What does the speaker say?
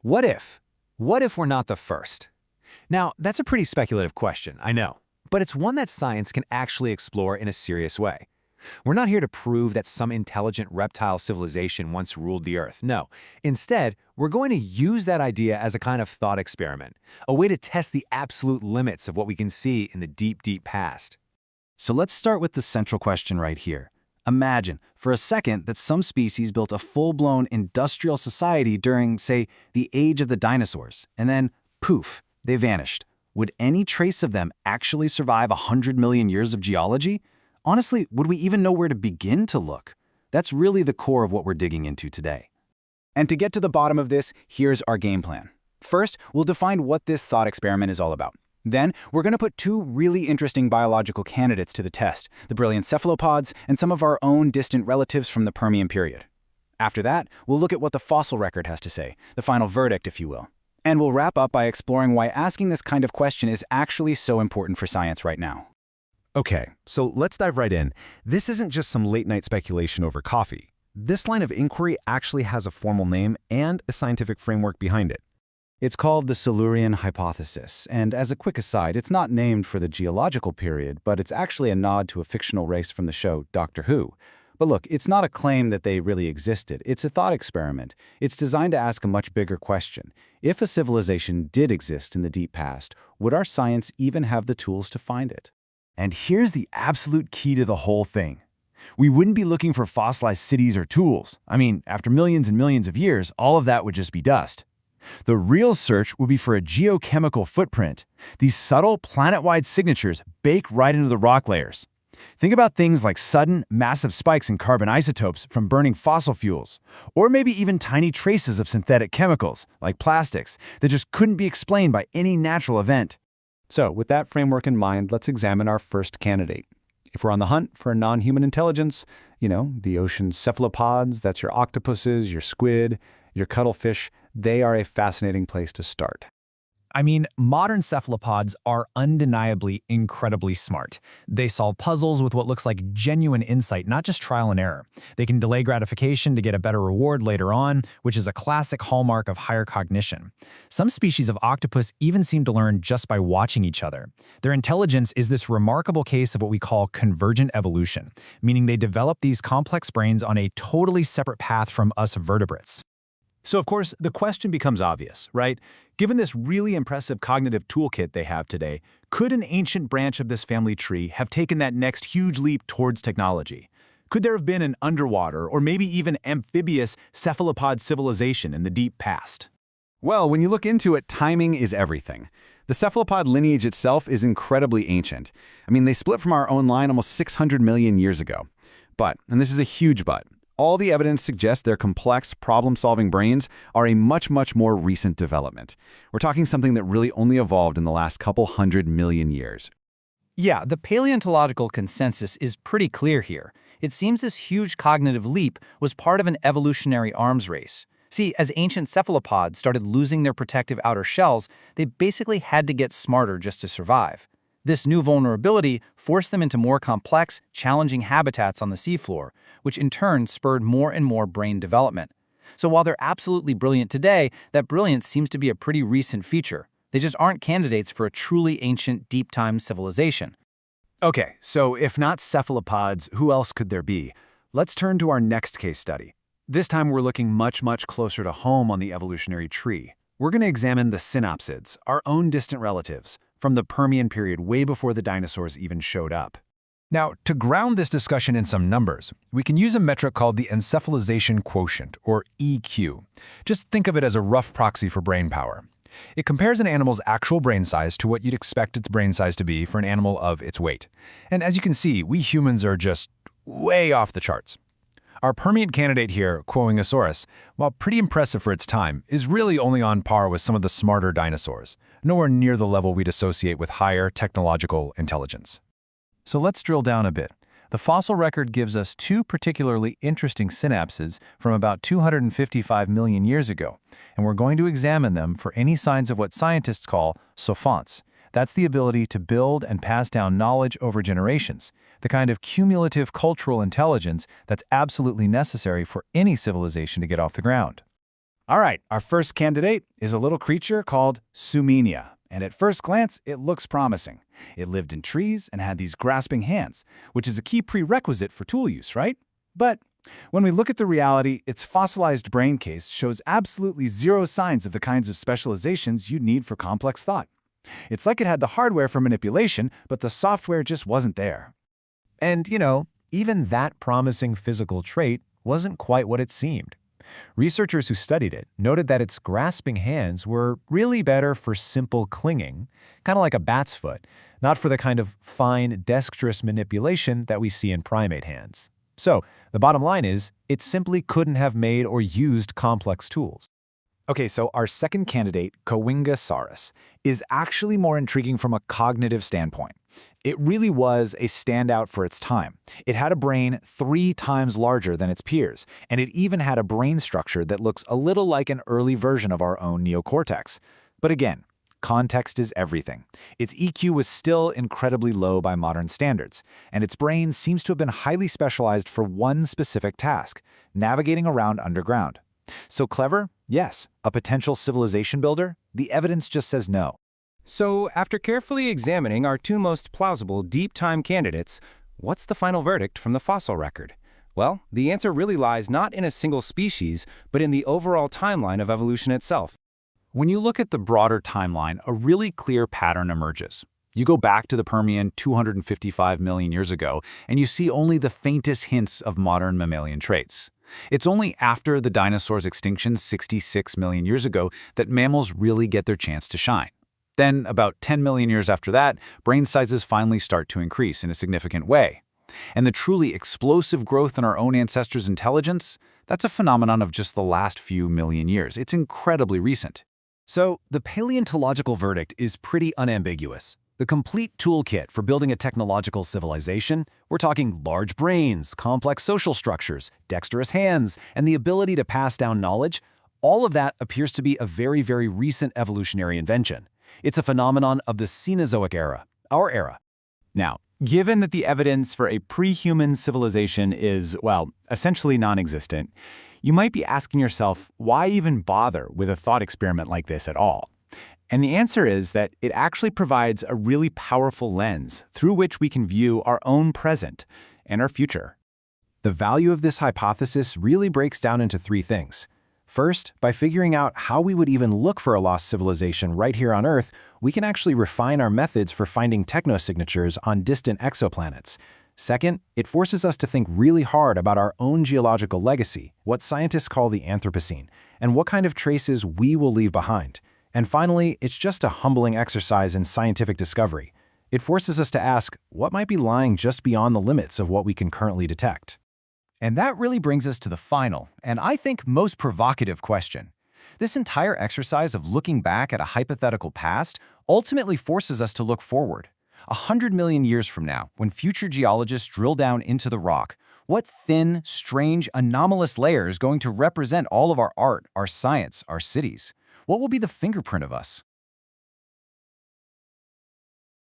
What if? What if we're not the first? Now, that's a pretty speculative question, I know, but it's one that science can actually explore in a serious way. We're not here to prove that some intelligent reptile civilization once ruled the Earth. No. Instead, we're going to use that idea as a kind of thought experiment, a way to test the absolute limits of what we can see in the deep, deep past. So let's start with the central question right here. Imagine, for a second, that some species built a full-blown industrial society during, say, the age of the dinosaurs, and then, poof, they vanished. Would any trace of them actually survive 100 million years of geology? Honestly, would we even know where to begin to look? That's really the core of what we're digging into today. And to get to the bottom of this, here's our game plan. First, we'll define what this thought experiment is all about. Then, we're going to put two really interesting biological candidates to the test, the brilliant cephalopods and some of our own distant relatives from the Permian period. After that, we'll look at what the fossil record has to say, the final verdict, if you will. And we'll wrap up by exploring why asking this kind of question is actually so important for science right now. Okay, so let's dive right in. This isn't just some late-night speculation over coffee. This line of inquiry actually has a formal name and a scientific framework behind it. It's called the Silurian Hypothesis, and as a quick aside, it's not named for the geological period, but it's actually a nod to a fictional race from the show Doctor Who. But look, it's not a claim that they really existed. It's a thought experiment. It's designed to ask a much bigger question. If a civilization did exist in the deep past, would our science even have the tools to find it? And here's the absolute key to the whole thing. We wouldn't be looking for fossilized cities or tools. I mean, after millions and millions of years, all of that would just be dust. The real search would be for a geochemical footprint, these subtle planet-wide signatures baked right into the rock layers. Think about things like sudden, massive spikes in carbon isotopes from burning fossil fuels, or maybe even tiny traces of synthetic chemicals, like plastics, that just couldn't be explained by any natural event. So, with that framework in mind, let's examine our first candidate. If we're on the hunt for a non-human intelligence, the ocean's cephalopods, that's your octopuses, your squid, your cuttlefish, they are a fascinating place to start. I mean, modern cephalopods are undeniably incredibly smart. They solve puzzles with what looks like genuine insight, not just trial and error. They can delay gratification to get a better reward later on, which is a classic hallmark of higher cognition. Some species of octopus even seem to learn just by watching each other. Their intelligence is this remarkable case of what we call convergent evolution, meaning they develop these complex brains on a totally separate path from us vertebrates. So, of course, the question becomes obvious, right? Given this really impressive cognitive toolkit they have today, could an ancient branch of this family tree have taken that next huge leap towards technology? Could there have been an underwater or maybe even amphibious cephalopod civilization in the deep past? Well, when you look into it, timing is everything. The cephalopod lineage itself is incredibly ancient. I mean, they split from our own line almost 600 million years ago. But, and this is a huge but, all the evidence suggests their complex, problem-solving brains are a much, much more recent development. We're talking something that really only evolved in the last couple 100 million years. Yeah, the paleontological consensus is pretty clear here. It seems this huge cognitive leap was part of an evolutionary arms race. See, as ancient cephalopods started losing their protective outer shells, they basically had to get smarter just to survive. This new vulnerability forced them into more complex, challenging habitats on the seafloor, which in turn spurred more and more brain development. So while they're absolutely brilliant today, that brilliance seems to be a pretty recent feature. They just aren't candidates for a truly ancient, deep-time civilization. Okay, so if not cephalopods, who else could there be? Let's turn to our next case study. This time we're looking much, much closer to home on the evolutionary tree. We're going to examine the synapsids, our own distant relatives, from the Permian period way before the dinosaurs even showed up. Now, to ground this discussion in some numbers, we can use a metric called the encephalization quotient, or EQ. Just think of it as a rough proxy for brain power. It compares an animal's actual brain size to what you'd expect its brain size to be for an animal of its weight. And as you can see, we humans are just way off the charts. Our Permian candidate here, Quoingosaurus, while pretty impressive for its time, is really only on par with some of the smarter dinosaurs, nowhere near the level we'd associate with higher technological intelligence. So let's drill down a bit. The fossil record gives us two particularly interesting synapses from about 255 million years ago, and we're going to examine them for any signs of what scientists call sophonts. That's the ability to build and pass down knowledge over generations, the kind of cumulative cultural intelligence that's absolutely necessary for any civilization to get off the ground. All right, our first candidate is a little creature called Sumenia. And at first glance, it looks promising. It lived in trees and had these grasping hands, which is a key prerequisite for tool use, right? But when we look at the reality, its fossilized brain case shows absolutely zero signs of the kinds of specializations you'd need for complex thought. It's like it had the hardware for manipulation, but the software just wasn't there. And, even that promising physical trait wasn't quite what it seemed. Researchers who studied it noted that its grasping hands were really better for simple clinging, kind of like a bat's foot, not for the kind of fine, dexterous manipulation that we see in primate hands. So, the bottom line is, it simply couldn't have made or used complex tools. Okay, so our second candidate, Coingasaurus, is actually more intriguing from a cognitive standpoint. It really was a standout for its time. It had a brain 3 times larger than its peers, and it even had a brain structure that looks a little like an early version of our own neocortex. But again, context is everything. Its EQ was still incredibly low by modern standards, and its brain seems to have been highly specialized for one specific task, navigating around underground. So clever? Yes. A potential civilization builder? The evidence just says no. So, after carefully examining our 2 most plausible deep-time candidates, what's the final verdict from the fossil record? Well, the answer really lies not in a single species, but in the overall timeline of evolution itself. When you look at the broader timeline, a really clear pattern emerges. You go back to the Permian 255 million years ago, and you see only the faintest hints of modern mammalian traits. It's only after the dinosaurs' extinction 66 million years ago that mammals really get their chance to shine. Then, about 10 million years after that, brain sizes finally start to increase in a significant way. And the truly explosive growth in our own ancestors' intelligence, that's a phenomenon of just the last few million years. It's incredibly recent. So, the paleontological verdict is pretty unambiguous. The complete toolkit for building a technological civilization, we're talking large brains, complex social structures, dexterous hands, and the ability to pass down knowledge, all of that appears to be a very, very recent evolutionary invention. It's a phenomenon of the Cenozoic era, our era. Now, given that the evidence for a pre-human civilization is, well, essentially non-existent, you might be asking yourself, why even bother with a thought experiment like this at all? And the answer is that it actually provides a really powerful lens through which we can view our own present and our future. The value of this hypothesis really breaks down into 3 things. First, by figuring out how we would even look for a lost civilization right here on Earth, we can actually refine our methods for finding technosignatures on distant exoplanets. Second, it forces us to think really hard about our own geological legacy, what scientists call the Anthropocene, and what kind of traces we will leave behind. And finally, it's just a humbling exercise in scientific discovery. It forces us to ask, what might be lying just beyond the limits of what we can currently detect? And that really brings us to the final, and I think most provocative question. This entire exercise of looking back at a hypothetical past ultimately forces us to look forward. 100 million years from now, when future geologists drill down into the rock, what thin, strange, anomalous layer is going to represent all of our art, our science, our cities? What will be the fingerprint of us?